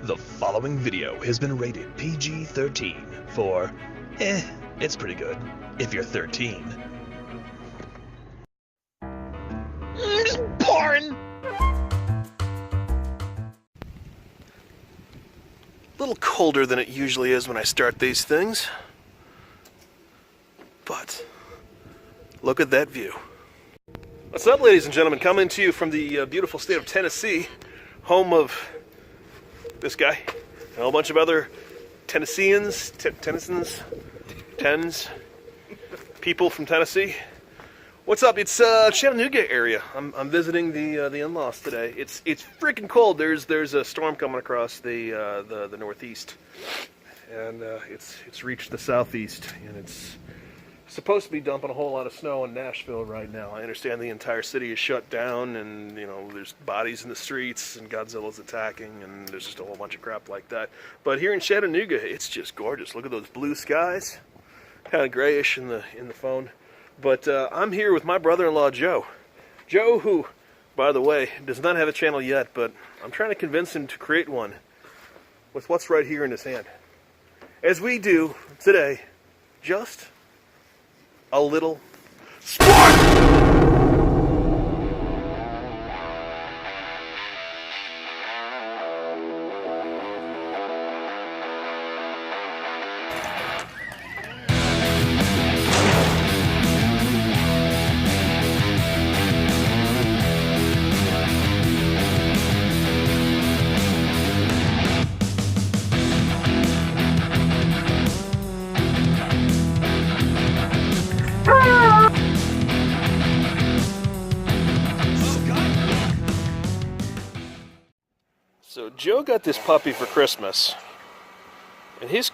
The following video has been rated PG-13 for, it's pretty good, if you're 13. Splorin! A little colder than it usually is when I start these things, but look at that view. What's up, ladies and gentlemen? Coming to you from the beautiful state of Tennessee, home of this guy and a whole bunch of other Tennesseans, people from Tennessee. What's up? It's Chattanooga area. I'm visiting the in-laws today. It's freaking cold. There's a storm coming across the northeast, and it's reached the southeast, and it's supposed to be dumping a whole lot of snow in Nashville right now. I understand the entire city is shut down, and there's bodies in the streets, and Godzilla's attacking, and there's just a whole bunch of crap like that. But here in Chattanooga, it's just gorgeous. Look at those blue skies, kind of grayish in the phone. But I'm here with my brother-in-law, Joe. Joe, who, by the way, does not have a channel yet, but I'm trying to convince him to create one with what's right here in his hand. As we do today, just a little sport! So Joe got this puppy for Christmas, and his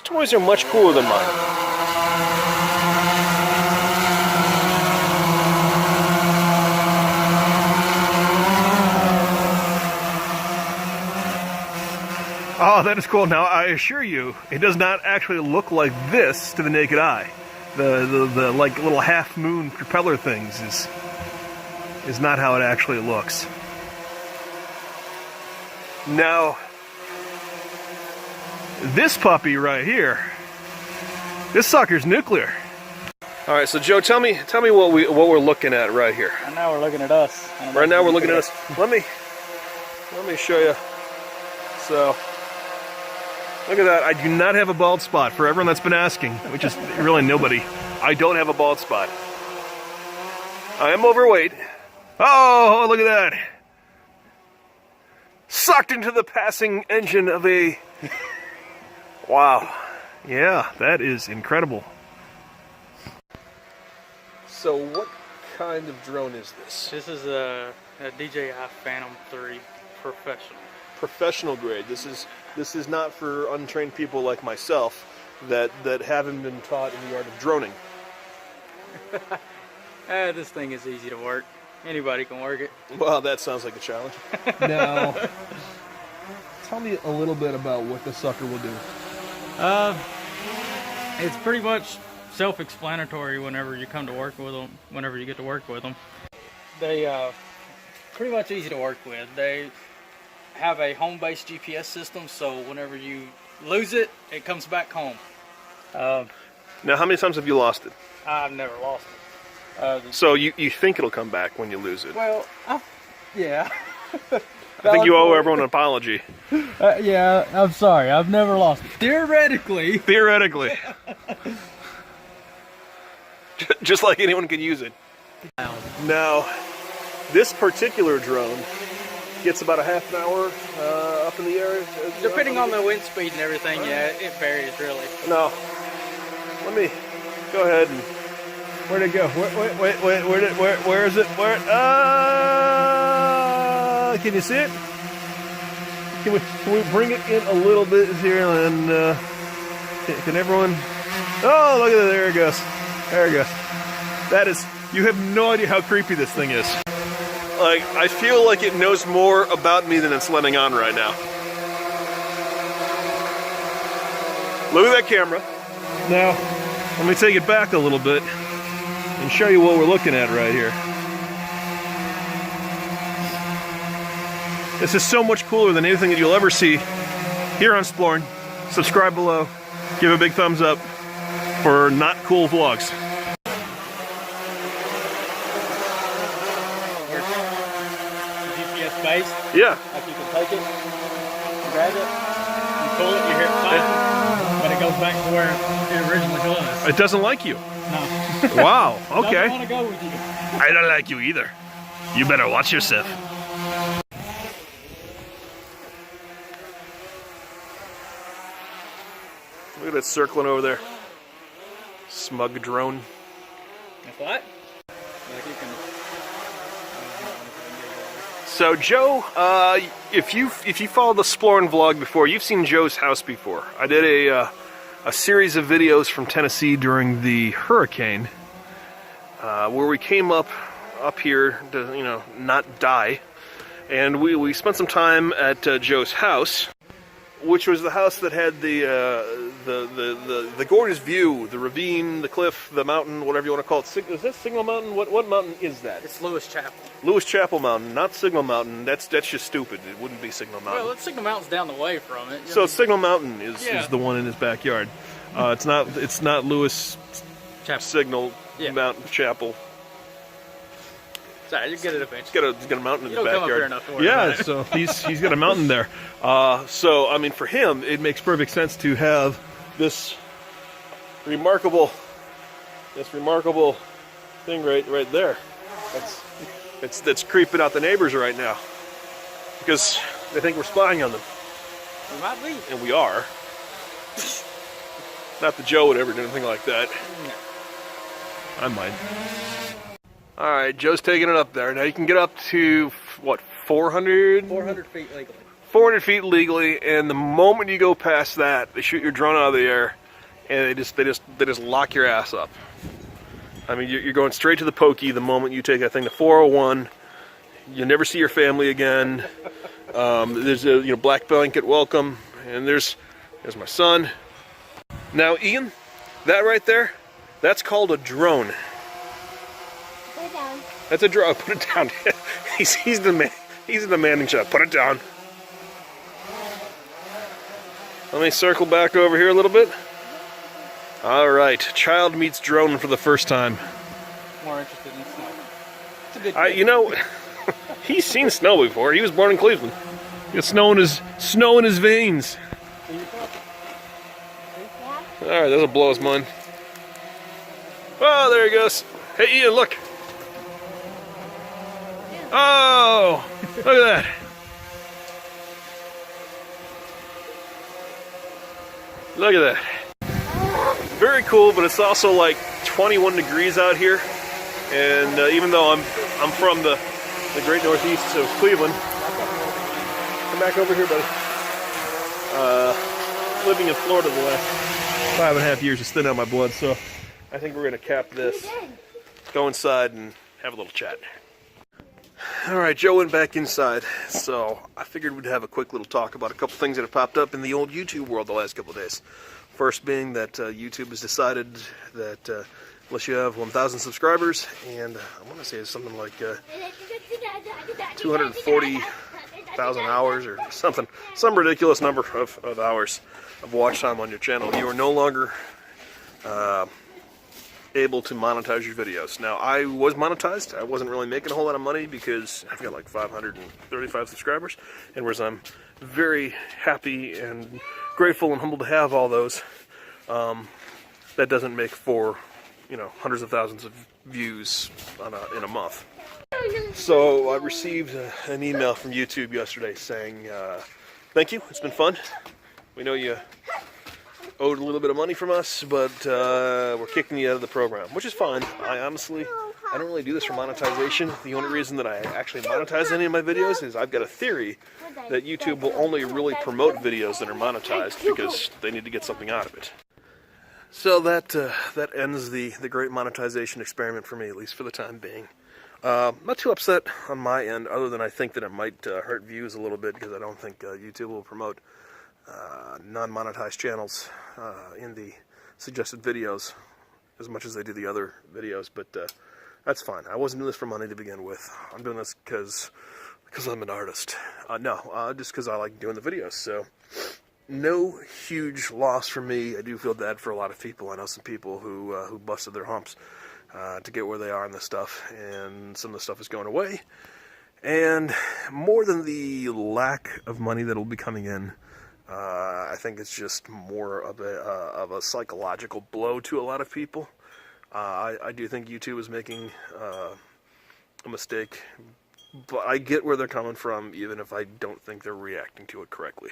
toys are much cooler than mine. Oh, that is cool. Now, I assure you, it does not actually look like this to the naked eye. The like little half moon propeller things is not how it actually looks. Now, this puppy right here, this sucker's nuclear. All right, so Joe, tell me what we're looking at right here. Right now we're looking at us. Right now we're looking at us. Let me show you. So, look at that. I do not have a bald spot. For everyone that's been asking, which is really nobody, I don't have a bald spot. I am overweight. Oh, look at that. Sucked into the passing engine of a... Wow. Yeah, that is incredible. So what kind of drone is this? This is a DJI Phantom 3 professional. Professional grade. This is not for untrained people like myself that haven't been taught in the art of droning. This thing is easy to work. Anybody can work it. Well, that sounds like a challenge. Now, tell me a little bit about what the sucker will do. It's pretty much self-explanatory whenever you come to work with them, whenever you get to work with them. They pretty much easy to work with. They have a home-based GPS system, so whenever you lose it, it comes back home. Now, how many times have you lost it? I've never lost it. So you think it'll come back when you lose it? Well, yeah. I think you owe everyone an apology. Yeah, I'm sorry. I've never lost it. Theoretically. Theoretically. Just like anyone can use it. Now, this particular drone gets about a half an hour up in the air. Depending on the wind speed and everything, yeah, it varies really. No. Let me go ahead and... Where'd it go? Where is it? Can you see it? Can we bring it in a little bit here and can everyone? Oh, look at it! There it goes. There it goes. That is. You have no idea how creepy this thing is. Like, I feel like it knows more about me than it's letting on right now. Look at that camera. Now, let me take it back a little bit and show you what we're looking at right here. This is so much cooler than anything that you'll ever see here on Splorin. Subscribe below. Give a big thumbs up for not cool vlogs. GPS based. Yeah. Like you can take it, grab it, you pull it, you hear it fine, but it goes back to where it originally was. It doesn't like you. No. Wow. Okay. Doesn't want to go with you. I don't like you either. You better watch yourself. Look at that circling over there. Smug drone. That's what? Like you can. So Joe, if you followed the Splorin vlog before, you've seen Joe's house before. I did a series of videos from Tennessee during the hurricane, where we came up here to not die, and we spent some time at Joe's house, which was the house that had the gorgeous view, the ravine, the cliff, the mountain, whatever you want to call it. Is that Signal Mountain? What mountain is that? It's Lewis Chapel. Lewis Chapel Mountain, not Signal Mountain. That's just stupid. It wouldn't be Signal Mountain. Well, Signal Mountain's down the way from it. So Signal Mountain is the one in his backyard. It's not Lewis Chapel. Signal Mountain Chapel. Sorry, you get it eventually. He's got a mountain in his You don't come up backyard. here enough to worry about it. So he's got a mountain there. So I mean, for him, it makes perfect sense to have this remarkable thing right there. That's creeping out the neighbors right now because they think we're spying on them. We might be. And we are. Not that Joe would ever do anything like that. No. I might. All right, Joe's taking it up there. Now you can get up to what, 400? 400 feet legally. 400 feet legally, and the moment you go past that, they shoot your drone out of the air, and they just lock your ass up. I mean, you're going straight to the pokey the moment you take that thing to 401. You'll never see your family again. There's a black blanket welcome, and there's my son. Now, Ian, that right there, that's called a drone. Put it down. That's a drone. Put it down. he's the man. He's the demanding shot. Put it down. Let me circle back over here a little bit. All right, child meets drone for the first time. More interested in snow. It's a good thing. You know, he's seen snow before. He was born in Cleveland. He got snow in his veins. All right, that'll blow his mind. Oh, there he goes. Hey, Ian, look. Oh, look at that. Look at that. Very cool, but it's also like 21 degrees out here. And even though I'm from the great northeast of Cleveland, come back over here, buddy. Living in Florida the last 5.5 years is thinning out my blood, so I think we're gonna cap this, go inside and have a little chat. All right, Joe went back inside, so I figured we'd have a quick little talk about a couple things that have popped up in the old YouTube world the last couple of days. First being that YouTube has decided that unless you have 1,000 subscribers, and I want to say it's something like 240,000 hours or something, some ridiculous number of hours of watch time on your channel, you are no longer able to monetize your videos. Now, I was monetized. I wasn't really making a whole lot of money because I've got like 535 subscribers, and whereas I'm very happy and grateful and humbled to have all those, that doesn't make for, hundreds of thousands of views in a month. So I received an email from YouTube yesterday saying, thank you, it's been fun. We know you owed a little bit of money from us, but we're kicking you out of the program, which is fine. I don't really do this for monetization. The only reason that I actually monetize any of my videos is I've got a theory that YouTube will only really promote videos that are monetized because they need to get something out of it. So that ends the great monetization experiment for me, at least for the time being. Not too upset on my end, other than I think that it might hurt views a little bit because I don't think YouTube will promote non-monetized channels in the suggested videos as much as they do the other videos, but that's fine. I wasn't doing this for money to begin with. I'm doing this because because I'm an artist. No, just because I like doing the videos. So, no huge loss for me. I do feel bad for a lot of people. I know some people who busted their humps to get where they are in this stuff, and some of the stuff is going away. And more than the lack of money that will be coming in, I think it's just more of a psychological blow to a lot of people. I do think YouTube is making a mistake, but I get where they're coming from, even if I don't think they're reacting to it correctly.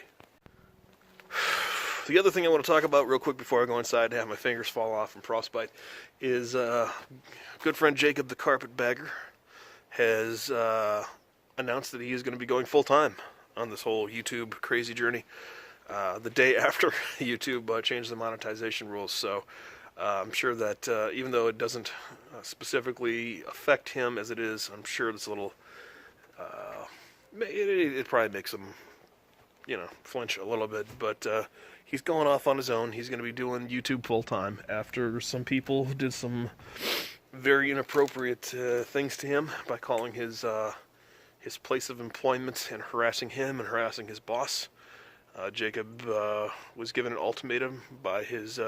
The other thing I want to talk about real quick before I go inside to have my fingers fall off from frostbite is good friend Jacob the Carpetbagger has announced that he is going to be going full-time on this whole YouTube crazy journey the day after YouTube changed the monetization rules. So I'm sure that even though it doesn't specifically affect him as it is, I'm sure it's a little, it probably makes him, flinch a little bit, but he's going off on his own. He's going to be doing YouTube full-time after some people did some very inappropriate things to him by calling his place of employment and harassing him and harassing his boss. Jacob was given an ultimatum by his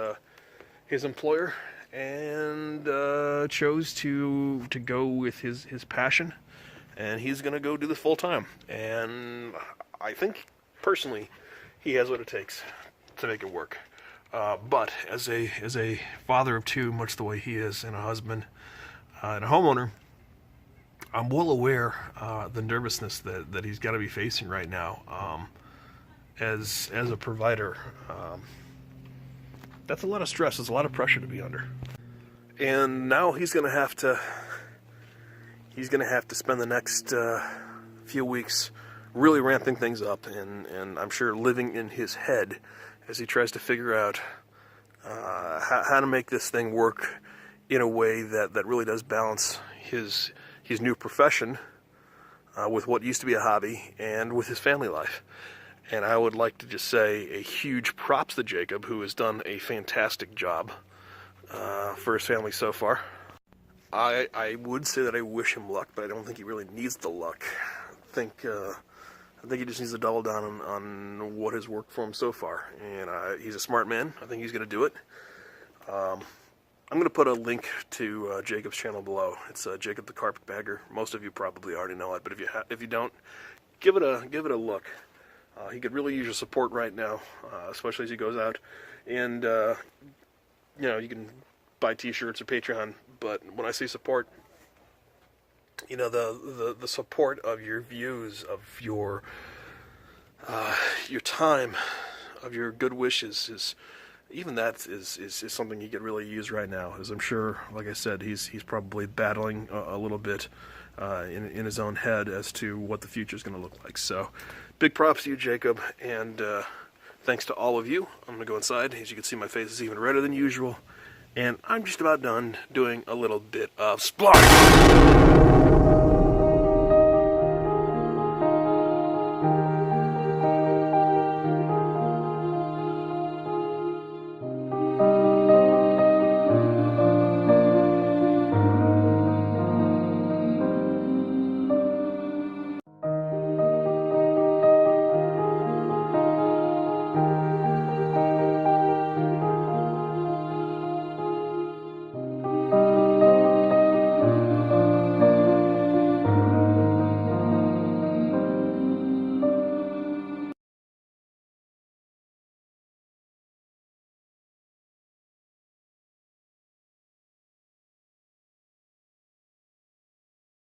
employer and chose to go with his passion, and he's going to go do this full-time. And I think, personally, he has what it takes to make it work. But as a father of two, much the way he is, and a husband and a homeowner, I'm well aware the nervousness that he's got to be facing right now. As a provider, that's a lot of stress. It's a lot of pressure to be under. And now he's going to have to spend the next few weeks really ramping things up, and I'm sure living in his head as he tries to figure out how to make this thing work in a way that really does balance his new profession with what used to be a hobby and with his family life. And I would like to just say a huge props to Jacob, who has done a fantastic job for his family so far. I would say that I wish him luck, but I don't think he really needs the luck. I think he just needs to double down on what has worked for him so far. And he's a smart man. I think he's going to do it. I'm going to put a link to Jacob's channel below. It's Jacob the Carpetbagger. Most of you probably already know it, but if you don't, give it a look. He could really use your support right now, especially as he goes out. And you can buy T-shirts or Patreon. But when I say support, the support of your views, of your time, of your good wishes is something he could really use right now. As I'm sure, like I said, he's probably battling a little bit in his own head as to what the future is going to look like. So, big props to you, Jacob, and thanks to all of you. I'm going to go inside. As you can see, my face is even redder than usual, and I'm just about done doing a little bit of Splorin.